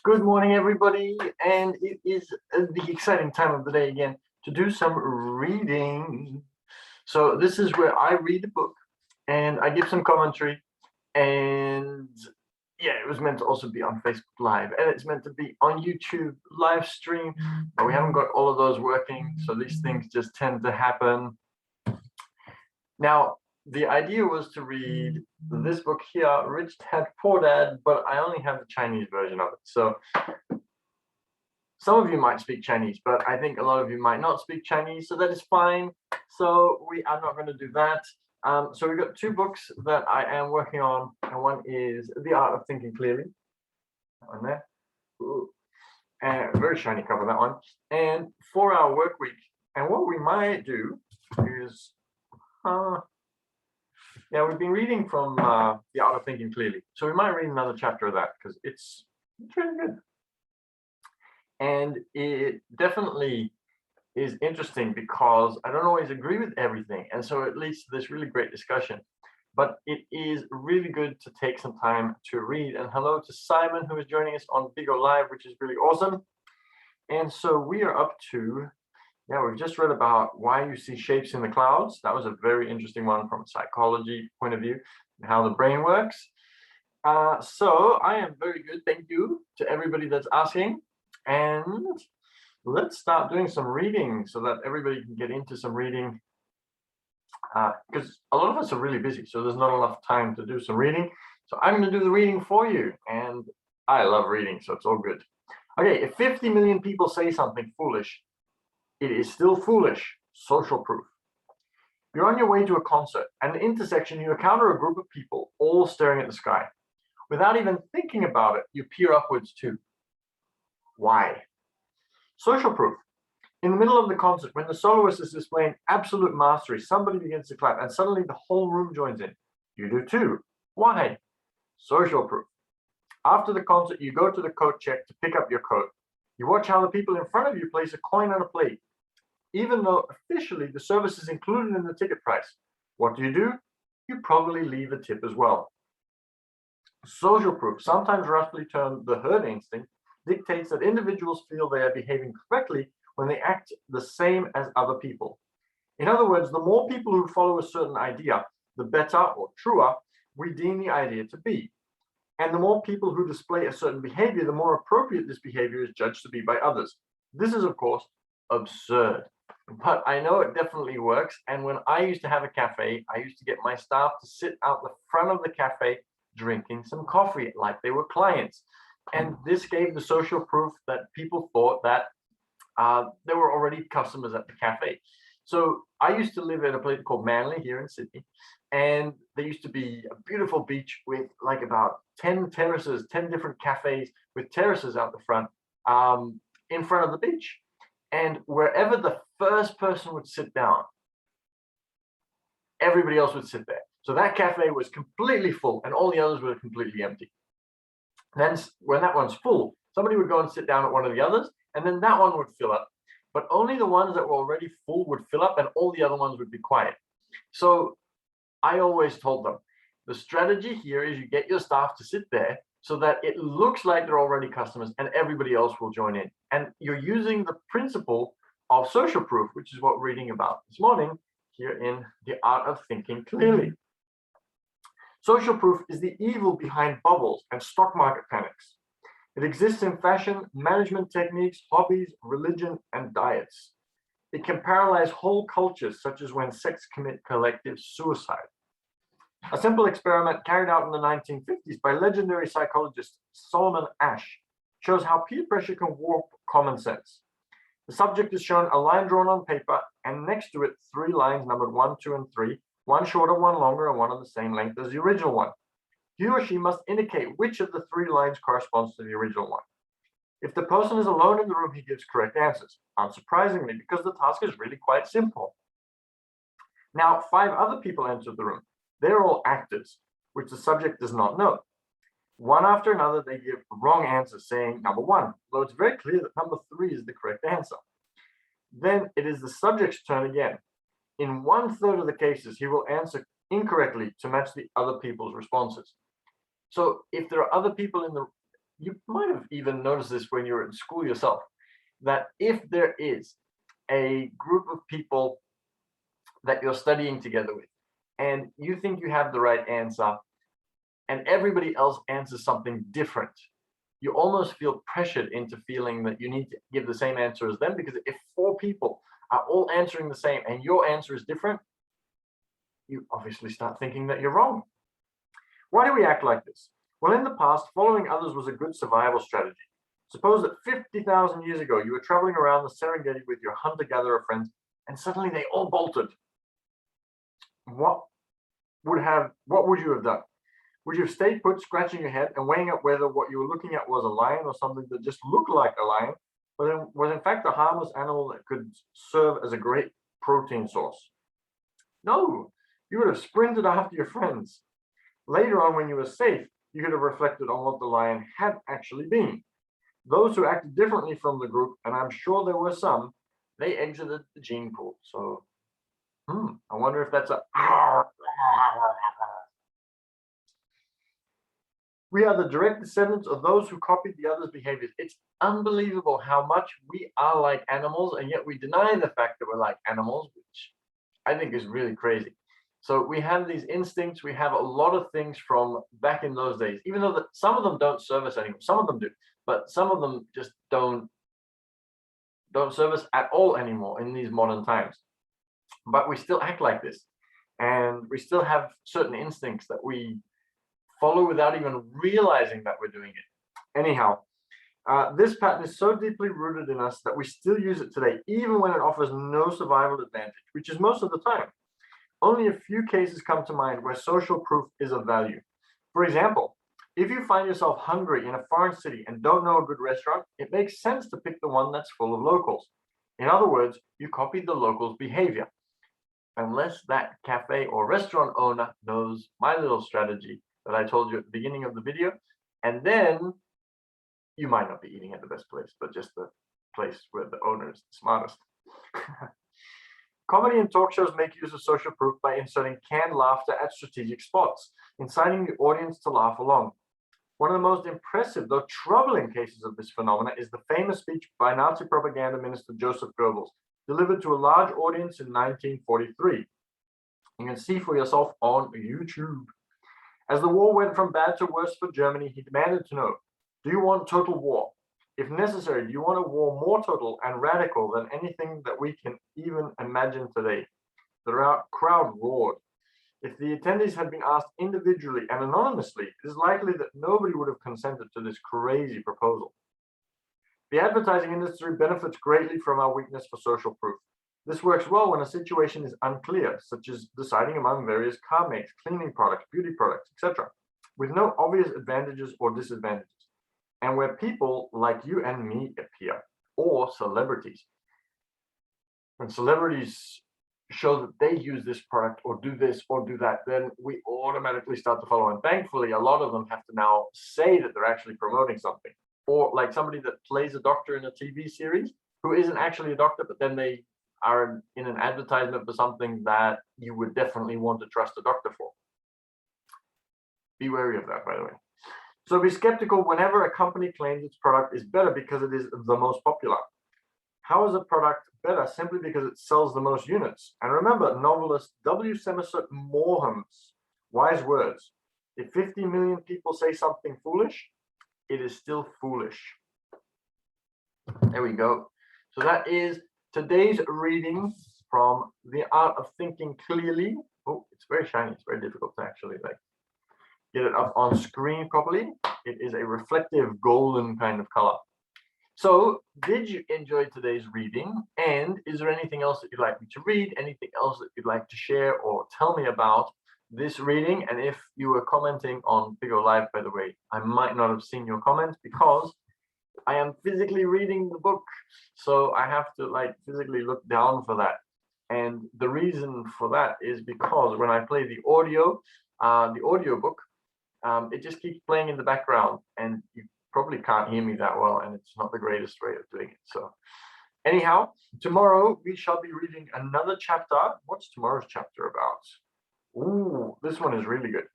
Good morning, everybody, and it is the exciting time of the day again to do some reading. So this is where I read the book and I give some commentary, and yeah, it was meant to also be on Facebook Live, and it's meant to be on YouTube live stream, but we haven't got all of those working, so these things just tend to happen. Now, the idea was to read this book here, Rich Dad, Poor Dad, but I only have the Chinese version of it. So some of you might speak Chinese, but I think a lot of you might not speak Chinese, so that is fine. So we are not going to do that. So we've got two books that I am working on, and one is The Art of Thinking Clearly. That one there. Ooh. And very shiny cover, that one. And 4-Hour Work Week. And what we might do is yeah, we've been reading from The Art of Thinking Clearly. So we might read another chapter of that because it's really good. And it definitely is interesting because I don't always agree with everything. And so it leads to this really great discussion. But it is really good to take some time to read. And hello to Simon, who is joining us on Bigo Live, which is really awesome. And so we are up to, yeah, we've just read about why you see shapes in the clouds. That was a very interesting one from a psychology point of view and how the brain works. So I am very good. Thank you to everybody that's asking. And let's start doing some reading so that everybody can get into some reading. Because a lot of us are really busy, so there's not enough time to do some reading. So I'm going to do the reading for you. And I love reading, so it's all good. Okay, if 50 million people say something foolish, it is still foolish. Social proof. You're on your way to a concert. At an intersection, you encounter a group of people all staring at the sky. Without even thinking about it, you peer upwards too. Why? Social proof. In the middle of the concert, when the soloist is displaying absolute mastery, somebody begins to clap and suddenly the whole room joins in. You do too. Why? Social proof. After the concert, you go to the coat check to pick up your coat. You watch how the people in front of you place a coin on a plate. Even though officially the service is included in the ticket price, what do? You probably leave a tip as well. Social proof, sometimes roughly termed the herd instinct, dictates that individuals feel they are behaving correctly when they act the same as other people. In other words, the more people who follow a certain idea, the better or truer we deem the idea to be. And the more people who display a certain behavior, the more appropriate this behavior is judged to be by others. This is, of course, absurd. But I know it definitely works. And when I used to have a cafe, I used to get my staff to sit out the front of the cafe drinking some coffee like they were clients. And this gave the social proof that people thought that there were already customers at the cafe. So I used to live in a place called Manly here in Sydney, and there used to be a beautiful beach with like about 10 terraces, 10 different cafes with terraces out the front, in front of the beach. And wherever the first person would sit down, everybody else would sit there. So that cafe was completely full and all the others were completely empty. Then when that one's full, somebody would go and sit down at one of the others, and then that one would fill up. But only the ones that were already full would fill up and all the other ones would be quiet. So I always told them, the strategy here is you get your staff to sit there so that it looks like they're already customers and everybody else will join in. And you're using the principle of social proof, which is what we're reading about this morning here in The Art of Thinking Clearly. Social proof is the evil behind bubbles and stock market panics. It exists in fashion, management techniques, hobbies, religion, and diets. It can paralyze whole cultures, such as when sects commit collective suicide. A simple experiment carried out in the 1950s by legendary psychologist Solomon Asch shows how peer pressure can warp common sense. The subject is shown a line drawn on paper, and next to it, 3 lines numbered 1, 2, and 3, one shorter, one longer, and one of the same length as the original one. He or she must indicate which of the 3 lines corresponds to the original one. If the person is alone in the room, he gives correct answers, unsurprisingly, because the task is really quite simple. Now, 5 other people entered the room. They're all actors, which the subject does not know. One after another, they give wrong answers, saying number 1, though it's very clear that number 3 is the correct answer. Then it is the subject's turn again. In 1/3 of the cases, he will answer incorrectly to match the other people's responses. So if there are other people in the you might have even noticed this when you were in school yourself, that if there is a group of people that you're studying together with, and you think you have the right answer, and everybody else answers something different, you almost feel pressured into feeling that you need to give the same answer as them, because if 4 people are all answering the same and your answer is different, you obviously start thinking that you're wrong. Why do we act like this? Well, in the past, following others was a good survival strategy. Suppose that 50,000 years ago, you were traveling around the Serengeti with your hunter-gatherer friends, and suddenly they all bolted. What would you have done? Would you have stayed put, scratching your head and weighing up whether what you were looking at was a lion or something that just looked like a lion, but then was in fact a harmless animal that could serve as a great protein source? No, you would have sprinted after your friends. Later on, when you were safe, you could have reflected on what the lion had actually been. Those who acted differently from the group, and I'm sure there were some, they exited the gene pool. So, I wonder if that's a... We are the direct descendants of those who copied the others' behaviors. It's unbelievable how much we are like animals, and yet we deny the fact that we're like animals, which I think is really crazy. So we have these instincts, we have a lot of things from back in those days, even though some of them don't serve us anymore. Some of them do, but some of them just don't serve us at all anymore in these modern times. But we still act like this, and we still have certain instincts that we follow without even realizing that we're doing it. Anyhow, this pattern is so deeply rooted in us that we still use it today, even when it offers no survival advantage, which is most of the time. Only a few cases come to mind where social proof is of value. For example, if you find yourself hungry in a foreign city and don't know a good restaurant, it makes sense to pick the one that's full of locals. In other words, you copied the locals' behavior. Unless that cafe or restaurant owner knows my little strategy that I told you at the beginning of the video, and then you might not be eating at the best place, but just the place where the owner is the smartest. Comedy and talk shows make use of social proof by inserting canned laughter at strategic spots, inciting the audience to laugh along. One of the most impressive, though troubling cases of this phenomenon is the famous speech by Nazi propaganda minister Joseph Goebbels, delivered to a large audience in 1943. You can see for yourself on YouTube. As the war went from bad to worse for Germany, he demanded to know, do you want total war? If necessary, do you want a war more total and radical than anything that we can even imagine today? The crowd roared. If the attendees had been asked individually and anonymously, it is likely that nobody would have consented to this crazy proposal. The advertising industry benefits greatly from our weakness for social proof. This works well when a situation is unclear, such as deciding among various car makes, cleaning products, beauty products, etc., with no obvious advantages or disadvantages, and where people like you and me appear, or celebrities. When celebrities show that they use this product or do this or do that, then we automatically start to follow. And thankfully, a lot of them have to now say that they're actually promoting something. Or like somebody that plays a doctor in a TV series who isn't actually a doctor, but then they are in an advertisement for something that you would definitely want to trust a doctor for. Be wary of that, by the way. So be skeptical whenever a company claims its product is better because it is the most popular. How is a product better? Simply because it sells the most units. And remember novelist W. Somerset Maugham's wise words: if 50 million people say something foolish, it is still foolish. There we go. So that is today's reading from The Art of Thinking Clearly. Oh, it's very shiny. It's very difficult to actually get it up on screen properly. It is a reflective golden kind of color. So did you enjoy today's reading? And is there anything else that you'd like me to read? Anything else that you'd like to share or tell me about this reading? And if you were commenting on Pigo Live, by the way, I might not have seen your comments because I am physically reading the book. So I have to physically look down for that. And the reason for that is because when I play the audiobook, it just keeps playing in the background and you probably can't hear me that well, and it's not the greatest way of doing it. So anyhow, tomorrow we shall be reading another chapter. What's tomorrow's chapter about? Ooh, this one is really good.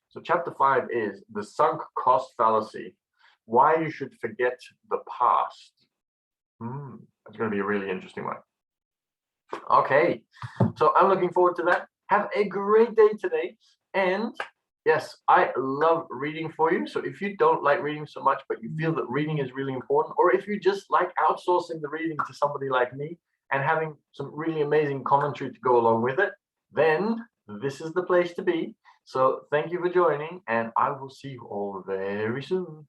So chapter 5 is the sunk cost fallacy. why you should forget the past. That's going to be a really interesting one. Okay, so I'm looking forward to that. Have a great day today. And yes, I love reading for you. So if you don't like reading so much, but you feel that reading is really important, or if you just like outsourcing the reading to somebody like me and having some really amazing commentary to go along with it, then this is the place to be. So thank you for joining, and I will see you all very soon.